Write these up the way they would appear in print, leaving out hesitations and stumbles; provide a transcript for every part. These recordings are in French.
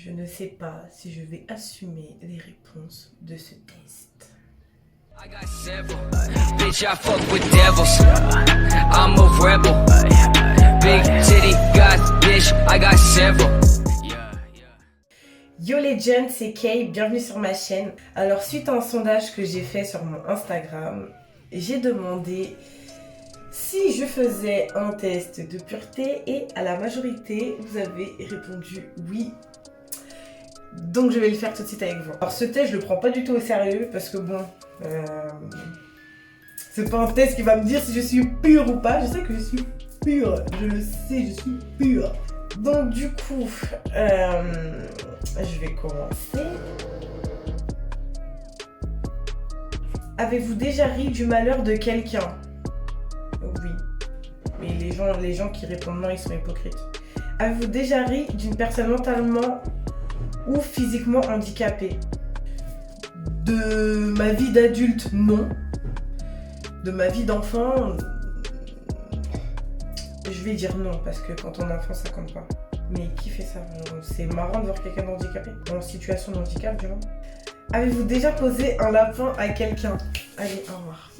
Je ne sais pas si je vais assumer les réponses de ce test. I got several. Bitch, I fuck with devils. I'm a rebel. Big titty got bitch. I got several. Yo les jeunes, c'est Kay, bienvenue sur ma chaîne. Alors suite à un sondage que j'ai fait sur mon Instagram, j'ai demandé si je faisais un test de pureté et à la majorité, vous avez répondu oui. Donc je vais le faire tout de suite avec vous. Alors ce test, je le prends pas du tout au sérieux parce que bon, c'est pas un test qui va me dire si je suis pure ou pas. Je sais que je suis pure, je le sais, je suis pure. Donc du coup, je vais commencer. Avez-vous déjà ri du malheur de quelqu'un? Oui. Mais les gens qui répondent non, ils sont hypocrites. Avez-vous déjà ri d'une personne mentalement ou physiquement handicapée? De ma vie d'adulte, non. De ma vie d'enfant, je vais dire non, parce que quand on est enfant, ça compte pas. Mais qui fait ça? C'est marrant de voir quelqu'un d'handicapé, en situation de handicap, du moins. Avez-vous déjà posé un lapin à quelqu'un? Allez, au revoir.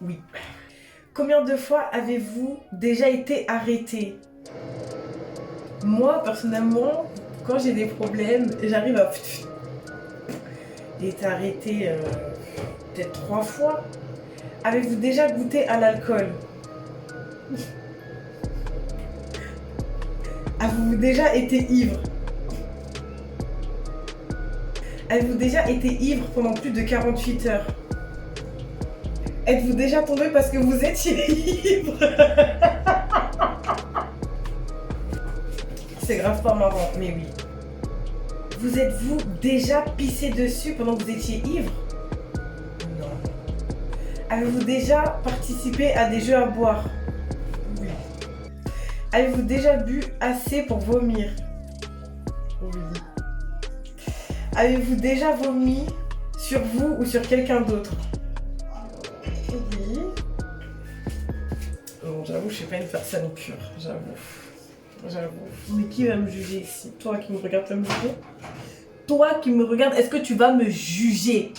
Oui. Combien de fois avez-vous déjà été arrêté? Moi, personnellement, quand j'ai des problèmes, j'arrive à... J'ai été arrêté peut-être 3 fois. Avez-vous déjà goûté à l'alcool? Avez-vous déjà été ivre? Avez-vous déjà été ivre pendant plus de 48 heures? Êtes-vous déjà tombé parce que vous étiez ivre? C'est grave pas marrant, mais oui. Vous êtes-vous déjà pissé dessus pendant que vous étiez ivre? Non. Avez-vous déjà participé à des jeux à boire? Oui. Avez-vous déjà bu assez pour vomir? Oui. Avez-vous déjà vomi sur vous ou sur quelqu'un d'autre? Oui. Bon, j'avoue, je suis pas une personne pure, j'avoue. Mais qui va me juger ici? Toi qui me regardes, tu vas me juger? Toi qui me regardes, est-ce que tu vas me juger?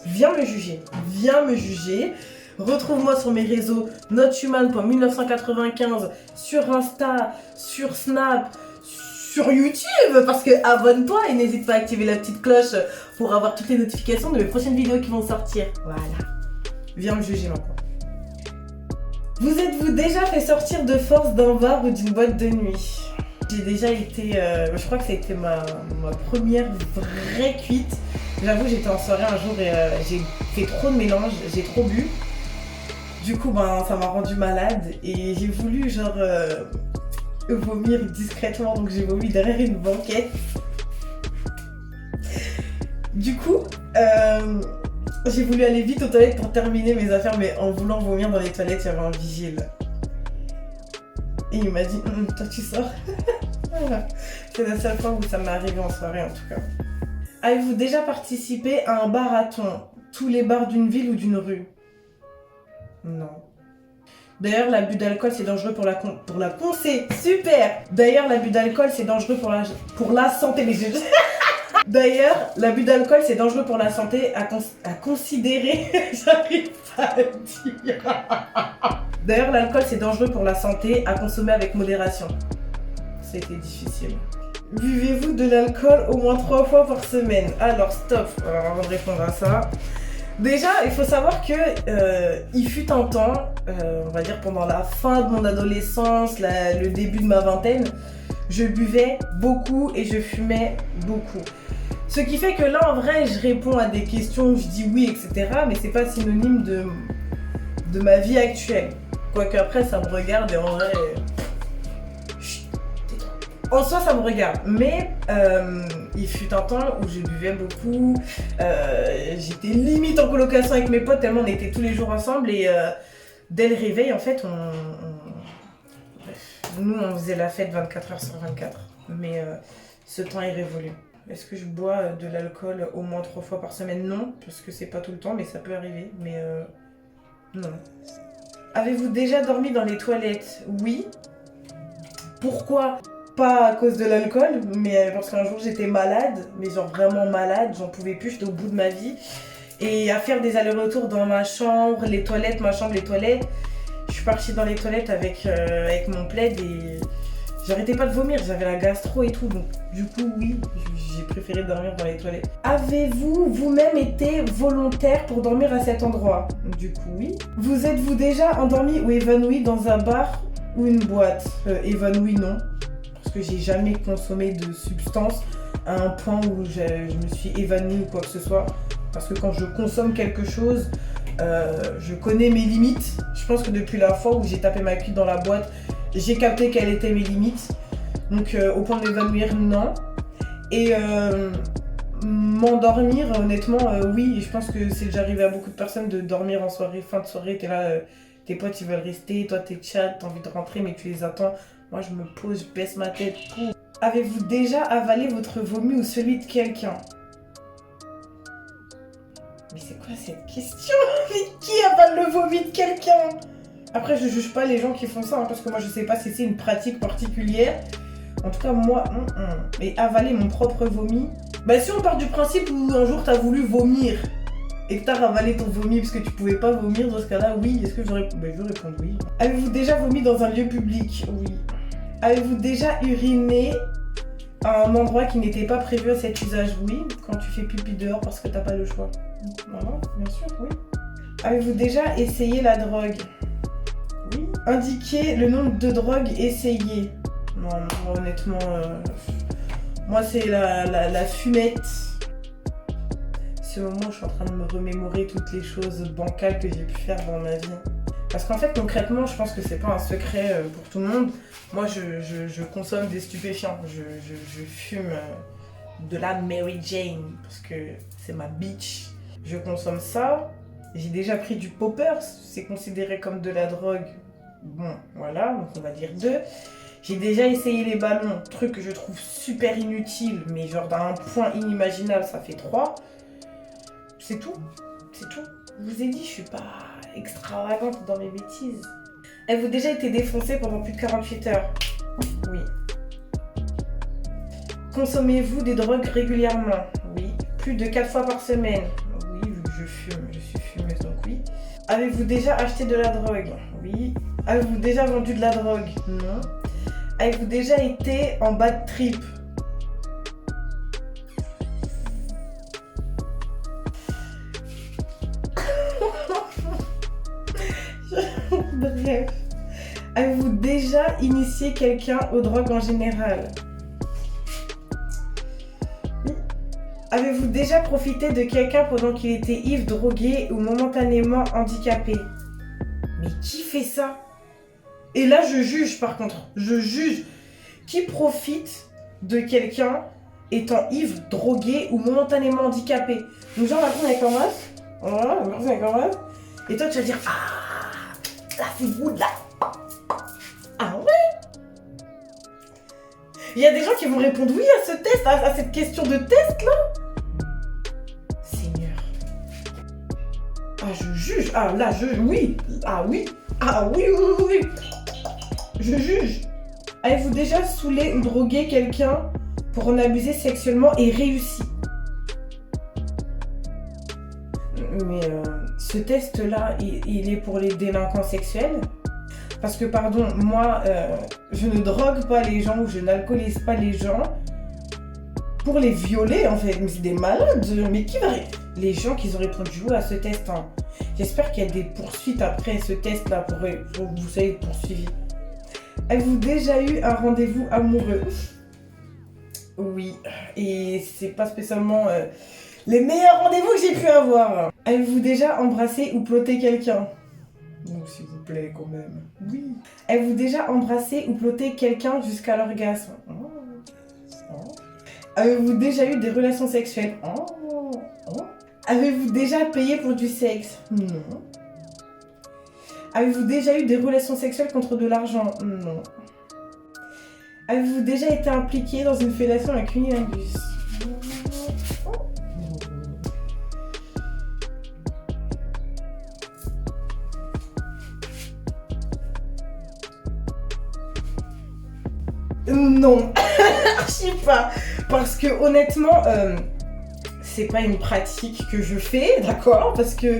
Viens me juger. Viens me juger. Retrouve-moi sur mes réseaux nothuman.1995, sur Insta, sur Snap, sur YouTube, parce que abonne-toi et n'hésite pas à activer la petite cloche pour avoir toutes les notifications de mes prochaines vidéos qui vont sortir. Voilà. Viens me juger maintenant. Vous êtes-vous déjà fait sortir de force d'un bar ou d'une boîte de nuit? J'ai déjà été, je crois que ça a été ma première vraie cuite. J'avoue, j'étais en soirée un jour et j'ai fait trop de mélange, j'ai trop bu. Du coup, ça m'a rendu malade et j'ai voulu genre vomir discrètement, donc j'ai vomi derrière une banquette. Du coup, j'ai voulu aller vite aux toilettes pour terminer mes affaires, mais en voulant vomir dans les toilettes, il y avait un vigile. Et il m'a dit, toi tu sors. Voilà. C'est la seule fois où ça m'est arrivé en soirée en tout cas. Avez-vous déjà participé à un marathon? Tous les bars d'une ville ou d'une rue? Non. D'ailleurs, l'abus d'alcool c'est dangereux pour la pensée. Super. D'ailleurs, l'abus d'alcool c'est dangereux pour la santé. D'ailleurs, l'abus d'alcool c'est dangereux pour la santé à considérer. J'arrive pas à le dire. D'ailleurs, l'alcool c'est dangereux pour la santé à consommer avec modération. C'était difficile. Buvez-vous de l'alcool au moins 3 fois par semaine? Alors stop, avant de répondre à ça. Déjà, il faut savoir que il fut un temps, on va dire pendant la fin de mon adolescence, le début de ma vingtaine, je buvais beaucoup et je fumais beaucoup. Ce qui fait que là, en vrai, je réponds à des questions, je dis oui, etc. Mais c'est pas synonyme de ma vie actuelle. Quoique après, ça me regarde et en vrai... En soi, ça me regarde, mais il fut un temps où je buvais beaucoup, j'étais limite en colocation avec mes potes tellement on était tous les jours ensemble et dès le réveil, en fait, nous on faisait la fête 24 heures sur 24, mais ce temps est révolu. Est-ce que je bois de l'alcool au moins 3 fois par semaine? Non, parce que c'est pas tout le temps, mais ça peut arriver, mais non. Avez-vous déjà dormi dans les toilettes? Oui. Pourquoi? Pas à cause de l'alcool, mais parce qu'un jour j'étais malade, mais genre vraiment malade, j'en pouvais plus, j'étais au bout de ma vie. Et à faire des allers-retours dans ma chambre, les toilettes, ma chambre, les toilettes. Je suis partie dans les toilettes avec mon plaid et j'arrêtais pas de vomir, j'avais la gastro et tout. Donc du coup, oui, j'ai préféré dormir dans les toilettes. Avez-vous vous-même été volontaire pour dormir à cet endroit? Du coup, oui. Vous êtes-vous déjà endormi ou évanoui dans un bar ou une boîte? Évanoui, non. Parce que j'ai jamais consommé de substance à un point où je me suis évanouie ou quoi que ce soit. Parce que quand je consomme quelque chose, je connais mes limites. Je pense que depuis la fois où j'ai tapé ma cuite dans la boîte, j'ai capté quelles étaient mes limites. Donc au point de m'évanouir, non. Et m'endormir, honnêtement, oui. Et je pense que c'est déjà arrivé à beaucoup de personnes de dormir en soirée, fin de soirée. T'es là, tes potes ils veulent rester, toi t'es chat, t'as envie de rentrer mais tu les attends. Moi je me pose, je baisse ma tête. Avez-vous déjà avalé votre vomi ou celui de quelqu'un? Mais c'est quoi cette question? Mais qui avale le vomi de quelqu'un? Après, je juge pas les gens qui font ça, hein, parce que moi, je sais pas si c'est une pratique particulière. En tout cas, moi, Mais avaler mon propre vomi... Bah, si on part du principe où un jour, t'as voulu vomir et que t'as ravalé ton vomi parce que tu pouvais pas vomir, dans ce cas-là, oui. Est-ce que je réponds? Bah, je vais répondre oui. Avez-vous déjà vomi dans un lieu public? Oui. Avez-vous déjà uriné à un endroit qui n'était pas prévu à cet usage? Oui. Quand tu fais pipi dehors parce que t'as pas le choix. Voilà, bien sûr, oui. Avez-vous déjà essayé la drogue? Oui. Indiquez le nombre de drogues essayées. Non, honnêtement, moi c'est la fumette. Ce moment, je suis en train de me remémorer toutes les choses bancales que j'ai pu faire dans ma vie. Parce qu'en fait, concrètement, je pense que c'est pas un secret pour tout le monde. Moi, je consomme des stupéfiants. Je fume de la Mary Jane parce que c'est ma bitch. Je consomme ça. J'ai déjà pris du poppers, c'est considéré comme de la drogue. Bon, voilà, donc on va dire 2. J'ai déjà essayé les ballons, truc que je trouve super inutile, mais genre d'un point inimaginable, ça fait 3. C'est tout, c'est tout. Je vous ai dit, je suis pas extravagante dans mes bêtises. Avez-vous déjà été défoncé pendant plus de 48 heures? Oui. Consommez-vous des drogues régulièrement? Oui. Plus de 4 fois par semaine? Oui, vu que je fume, je suis fumeuse, donc oui. Avez-vous déjà acheté de la drogue? Oui. Avez-vous déjà vendu de la drogue? Non. Avez-vous déjà été en bad trip? Bref. Avez-vous déjà initié quelqu'un aux drogues en général? Oui. Avez-vous déjà profité de quelqu'un pendant qu'il était ivre, drogué ou momentanément handicapé? Mais qui fait ça? Et là, je juge par contre. Je juge. Qui profite de quelqu'un étant ivre, drogué ou momentanément handicapé? Donc genre, la personne est comme meuf. Voilà, la personne est comme meuf. Et toi, tu vas dire, ah, ça fait good là. Ah ouais? Il y a des gens qui vont répondre oui à ce test, à cette question de test là. Seigneur. Ah, je juge. Ah, là, oui. Ah oui. Ah oui, oui, oui, oui. Je juge. Avez-vous déjà saoulé ou drogué quelqu'un pour en abuser sexuellement et réussi? Mais ce test-là, il est pour les délinquants sexuels. Parce que, pardon, moi, je ne drogue pas les gens ou je n'alcoolise pas les gens pour les violer, en fait. Mais c'est des malades. Mais qui va... Les gens qui ont répondu à ce test, hein. J'espère qu'il y a des poursuites après ce test-là pour que vous soyez poursuivis. Avez-vous déjà eu un rendez-vous amoureux? Oui, et c'est pas spécialement les meilleurs rendez-vous que j'ai pu avoir. Avez-vous déjà embrassé ou ploté quelqu'un? Oh, s'il vous plaît, quand même. Oui. Avez-vous déjà embrassé ou ploté quelqu'un jusqu'à l'orgasme? Oh. Oh. Avez-vous déjà eu des relations sexuelles? Oh. Oh. Avez-vous déjà payé pour du sexe? Non. Avez-vous déjà eu des relations sexuelles contre de l'argent? Non. Avez-vous déjà été impliqué dans une fellation avec cunnilingus? Non, non. Archi pas. Parce que honnêtement, c'est pas une pratique que je fais, d'accord? Parce que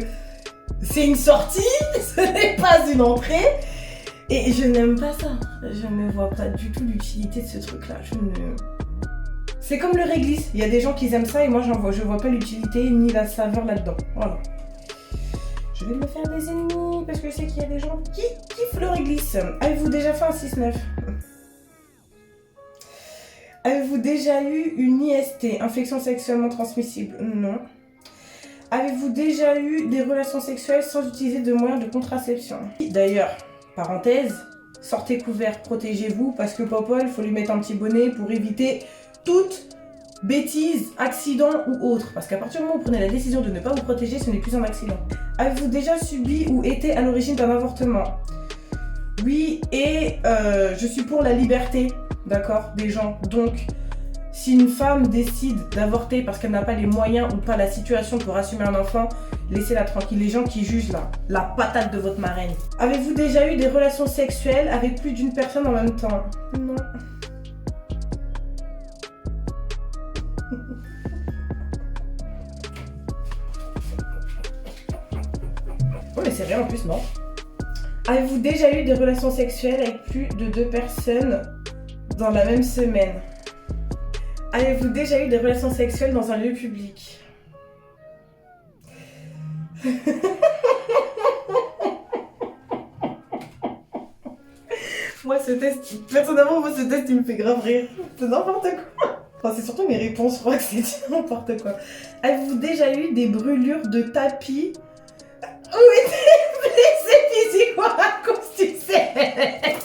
c'est une sortie, ce n'est pas une entrée. Et je n'aime pas ça. Je ne vois pas du tout l'utilité de ce truc-là. C'est comme le réglisse. Il y a des gens qui aiment ça et moi je vois pas l'utilité ni la saveur là-dedans. Voilà. Je vais me faire des ennemis parce que je sais qu'il y a des gens qui kiffent le réglisse. Avez-vous déjà fait un 6-9? Avez-vous déjà eu une IST, infection sexuellement transmissible? Non. Avez-vous déjà eu des relations sexuelles sans utiliser de moyens de contraception? D'ailleurs, parenthèse, sortez couvert, protégez-vous parce que Popol, il faut lui mettre un petit bonnet pour éviter toute bêtise, accident ou autre. Parce qu'à partir du moment où vous prenez la décision de ne pas vous protéger, ce n'est plus un accident. Avez-vous déjà subi ou été à l'origine d'un avortement? Oui, et je suis pour la liberté, d'accord, des gens. Donc, si une femme décide d'avorter parce qu'elle n'a pas les moyens ou pas la situation pour assumer un enfant, laissez-la tranquille. Les gens qui jugent là, la patate de votre marraine. Avez-vous déjà eu des relations sexuelles avec plus d'une personne en même temps? Non. Oh mais c'est rien en plus, non. Avez-vous déjà eu des relations sexuelles avec plus de 2 personnes dans la même semaine? Avez-vous déjà eu des relations sexuelles dans un lieu public? Moi ce test, personnellement ce test il me fait grave rire. C'est n'importe quoi. Enfin c'est surtout mes réponses, je crois que c'est n'importe quoi. Avez-vous déjà eu des brûlures de tapis ou été blessé physiquement à cause du sexe?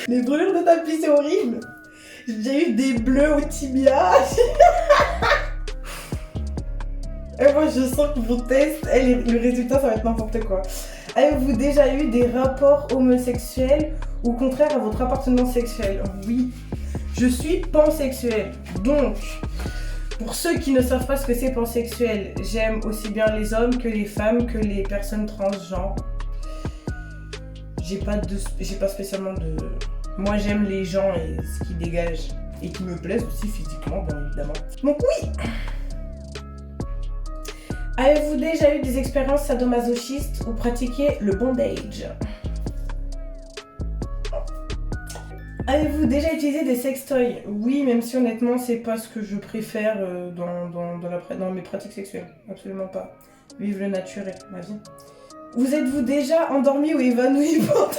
Les brûlures de tapis c'est horrible. J'ai eu des bleus au tibia. Et moi je sens que mon test, le résultat ça va être n'importe quoi. Avez-vous déjà eu des rapports homosexuels ou contraires à votre appartenance sexuelle? Oui, je suis pansexuelle. Donc, pour ceux qui ne savent pas ce que c'est pansexuel, j'aime aussi bien les hommes que les femmes, que les personnes transgenres. J'ai pas spécialement de... Moi j'aime les gens et ce qui dégage et qui me plaisent aussi physiquement, bien évidemment. Donc oui. Avez-vous déjà eu des expériences sadomasochistes ou pratiqué le bondage? Avez-vous déjà utilisé des sextoys? Oui, même si honnêtement c'est pas ce que je préfère dans mes pratiques sexuelles. Absolument pas. Vive le naturel, ma vie. Vous êtes-vous déjà endormi ou évanoui pendant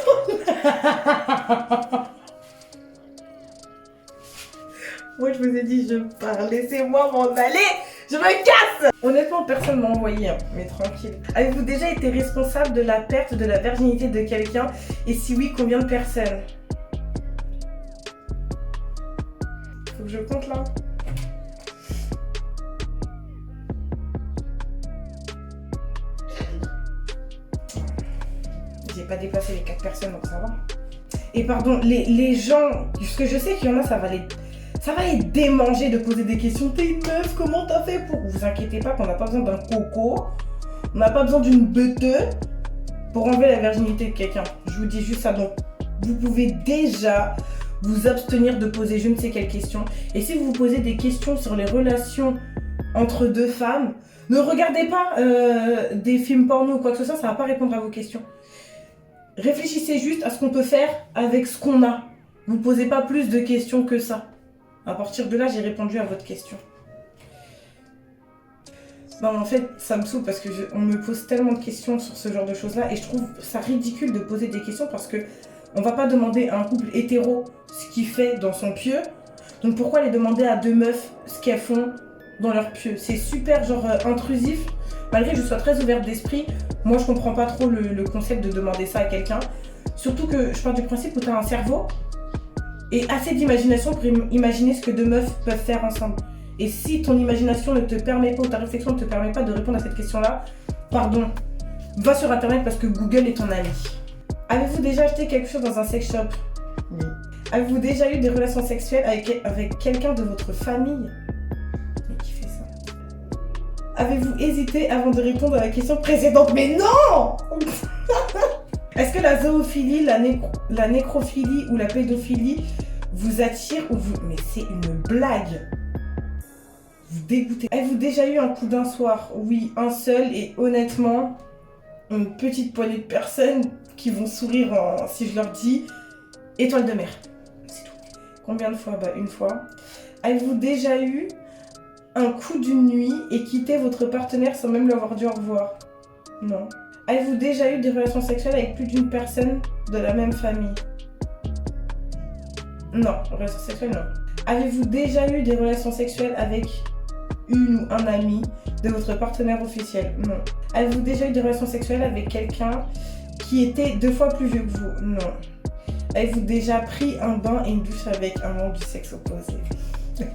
Moi je vous ai dit je pars, laissez-moi m'en aller, je me casse. Honnêtement personne m'a envoyé, hein, mais tranquille. Avez-vous déjà été responsable de la perte de la virginité de quelqu'un? Et si oui, combien de personnes? Faut que je compte là. J'ai pas dépassé les 4 personnes donc ça va. Et pardon, les gens, parce que je sais qu'il y en a, ça va les démanger de poser des questions. T'es une meuf, comment t'as fait pour... Vous inquiétez pas qu'on n'a pas besoin d'un coco, on n'a pas besoin d'une beuteuse pour enlever la virginité de quelqu'un. Je vous dis juste ça. Donc, vous pouvez déjà vous abstenir de poser je ne sais quelle question. Et si vous vous posez des questions sur les relations entre deux femmes, ne regardez pas des films porno ou quoi que ce soit, ça va pas répondre à vos questions. Réfléchissez juste à ce qu'on peut faire avec ce qu'on a. Vous posez pas plus de questions que ça. À partir de là, j'ai répondu à votre question. Non, en fait, ça me saoule parce que on me pose tellement de questions sur ce genre de choses-là et je trouve ça ridicule de poser des questions parce que on va pas demander à un couple hétéro ce qu'il fait dans son pieu. Donc pourquoi les demander à deux meufs ce qu'elles font dans leur pieu? C'est super genre intrusif. Malgré que je sois très ouverte d'esprit, moi je comprends pas trop le concept de demander ça à quelqu'un. Surtout que je pars du principe où tu as un cerveau et assez d'imagination pour imaginer ce que deux meufs peuvent faire ensemble. Et si ton imagination ne te permet pas ou ta réflexion ne te permet pas de répondre à cette question-là, pardon, va sur internet parce que Google est ton ami. Avez-vous déjà acheté quelque chose dans un sex shop? Oui. Avez-vous déjà eu des relations sexuelles avec quelqu'un de votre famille? Mais qui fait ça? Avez-vous hésité avant de répondre à la question précédente? Mais non! Est-ce que la zoophilie, la la nécrophilie ou la pédophilie vous attire ou vous... Mais c'est une blague. Vous dégoûtez. Avez-vous déjà eu un coup d'un soir? Oui, un seul, et honnêtement, une petite poignée de personnes qui vont sourire si je leur dis étoile de mer. C'est tout. Combien de fois? Bah, une fois. Avez-vous déjà eu un coup d'une nuit et quitté votre partenaire sans même lui avoir dit au revoir? Non. Avez-vous déjà eu des relations sexuelles avec plus d'une personne de la même famille? Non. Relations sexuelles, non. Avez-vous déjà eu des relations sexuelles avec une ou un ami de votre partenaire officiel? Non. Avez-vous déjà eu des relations sexuelles avec quelqu'un qui était 2 fois plus vieux que vous? Non. Avez-vous déjà pris un bain et une douche avec un membre du sexe opposé?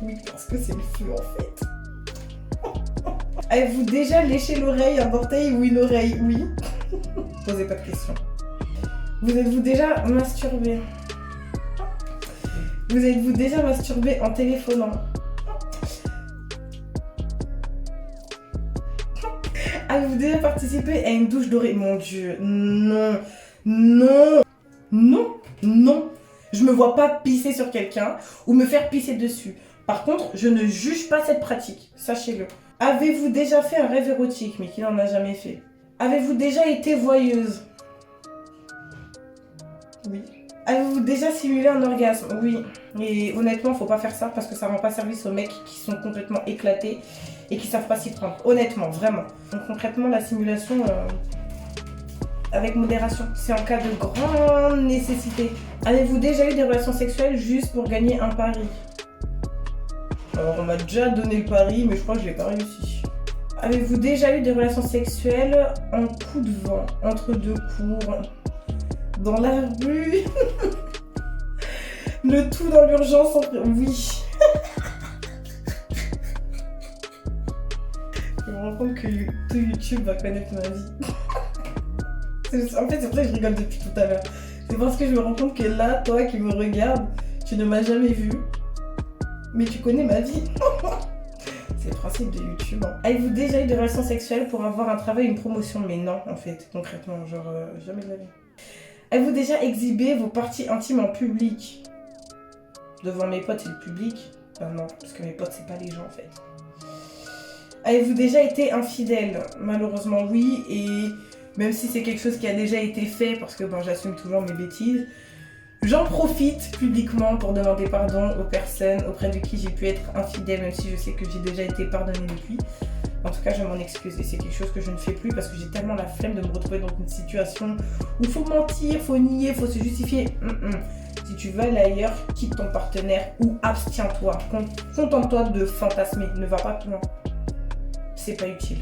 Oui, parce que c'est le feu en fait. Avez-vous déjà léché l'oreille, un orteil ou une oreille? Oui. Posez pas de questions. Vous êtes-vous déjà masturbé? Vous êtes-vous déjà masturbé en téléphonant? Avez-vous déjà participé à une douche dorée? Mon Dieu, non, non, non, non. Je me vois pas pisser sur quelqu'un ou me faire pisser dessus. Par contre, je ne juge pas cette pratique, sachez-le. Avez-vous déjà fait un rêve érotique, mais qui n'en a jamais fait? Avez-vous déjà été voyeuse? Oui. Avez-vous déjà simulé un orgasme? Oui. Et honnêtement, faut pas faire ça parce que ça rend pas service aux mecs qui sont complètement éclatés et qui savent pas s'y prendre. Honnêtement, vraiment. Donc concrètement, la simulation, avec modération, c'est en cas de grande nécessité. Avez-vous déjà eu des relations sexuelles juste pour gagner un pari? Alors, on m'a déjà donné le pari, mais je crois que je l'ai pas réussi. Avez-vous déjà eu des relations sexuelles en coup de vent, entre deux cours, dans la rue? Le tout dans l'urgence, oui. Je me rends compte que tout YouTube va connaître ma vie. En fait, c'est pour ça que je rigole depuis tout à l'heure. C'est parce que je me rends compte que là, toi qui me regardes, tu ne m'as jamais vu, mais tu connais ma vie. C'est le principe de YouTube. Hein. Avez-vous déjà eu des relations sexuelles pour avoir un travail, une promotion? Mais non, en fait, concrètement, genre, jamais de la vie. Avez-vous déjà exhibé vos parties intimes en public? Devant mes potes et le public? Ben non, parce que mes potes, c'est pas les gens, en fait. Avez-vous déjà été infidèle? Malheureusement, oui, et même si c'est quelque chose qui a déjà été fait, parce que ben, j'assume toujours mes bêtises, j'en profite publiquement pour demander pardon aux personnes auprès de qui j'ai pu être infidèle, même si je sais que j'ai déjà été pardonnée depuis. En tout cas, je m'en excuse et c'est quelque chose que je ne fais plus parce que j'ai tellement la flemme de me retrouver dans une situation où il faut mentir, faut nier, faut se justifier. Si tu veux aller ailleurs, quitte ton partenaire ou abstiens-toi. Contente-toi de fantasmer, ne va pas plus loin. C'est pas utile.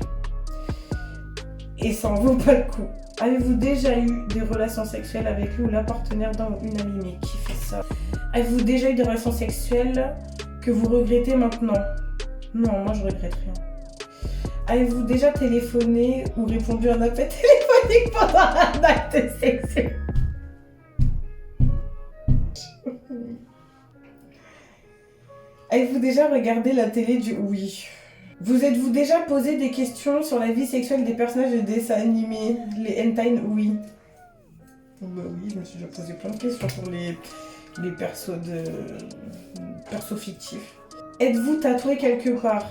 Et ça en vaut pas le coup. Avez-vous déjà eu des relations sexuelles avec lui ou la partenaire d'un ou une amie? Mais qui fait ça? Avez-vous déjà eu des relations sexuelles que vous regrettez maintenant? Non, moi je regrette rien. Avez-vous déjà téléphoné ou répondu à un appel téléphonique pendant un acte sexuel? Avez-vous déjà regardé la télé du... Oui. Vous êtes-vous déjà posé des questions sur la vie sexuelle des personnages de dessins animés? Les hentai, oui. Bah oui, je me suis déjà posé plein de questions pour les persos fictifs. Êtes-vous tatoué quelque part?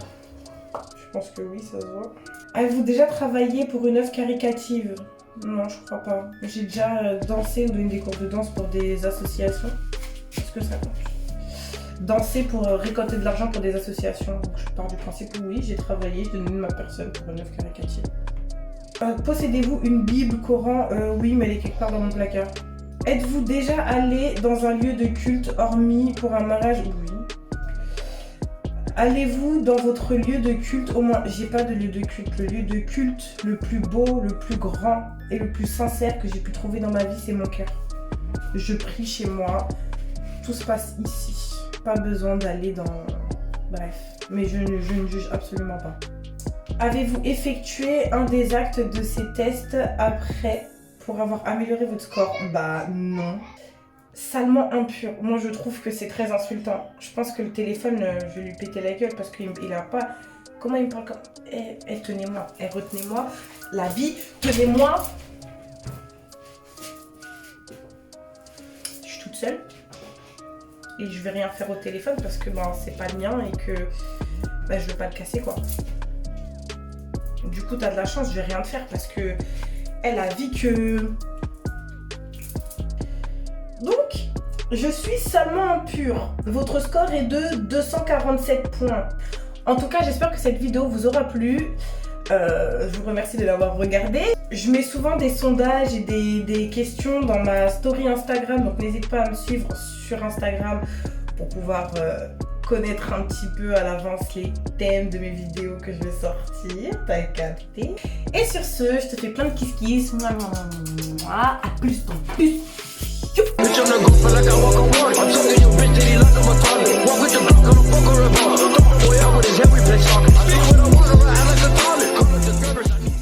Je pense que oui, ça se voit. Avez-vous déjà travaillé pour une œuvre caritative? Non, je crois pas. J'ai déjà dansé ou donné des cours de danse pour des associations. Est-ce que ça compte? Danser pour récolter de l'argent pour des associations. Donc je pars du principe où oui, j'ai travaillé, j'ai donné ma personne pour une œuvre caritative. Possédez-vous une Bible, Coran? Oui, mais elle est quelque part dans mon placard. Êtes-vous déjà allé dans un lieu de culte hormis pour un mariage? Oui. Allez-vous dans votre lieu de culte au moins? J'ai pas de lieu de culte. Le lieu de culte le plus beau, le plus grand et le plus sincère que j'ai pu trouver dans ma vie, c'est mon cœur. Je prie chez moi. Tout se passe ici. Pas besoin d'aller dans... Bref. Mais je ne juge absolument pas. Avez-vous effectué un des actes de ces tests après pour avoir amélioré votre score? Bah non. Salement impur. Moi je trouve que c'est très insultant. Je pense que le téléphone, je vais lui péter la gueule parce qu'il a pas... Comment il me parle comme... tenez-moi. Retenez-moi. La vie, tenez-moi. seule. Et je vais rien faire au téléphone parce que ben, c'est pas le mien et que ben, je veux pas le casser quoi. Du coup, t'as de la chance, je vais rien te faire parce que elle a dit que... Donc, je suis seulement impure. Votre score est de 247 points. En tout cas, j'espère que cette vidéo vous aura plu. Je vous remercie de l'avoir regardée. Je mets souvent des sondages et des questions dans ma story Instagram. Donc, n'hésite pas à me suivre sur Instagram pour pouvoir connaître un petit peu à l'avance les thèmes de mes vidéos que je vais sortir. T'as capté. Et sur ce, je te fais plein de kiss-kiss. À plus ton plus. Bitch, I'm the goat, feel like I walk on water. I'm talking your bitch, did he lock him a toilet? Walk with the Glock, on the fuck or a bar. Boy out with his head, we play soccer. I see what I want, I act like a toilet. Call up the Berbers, I need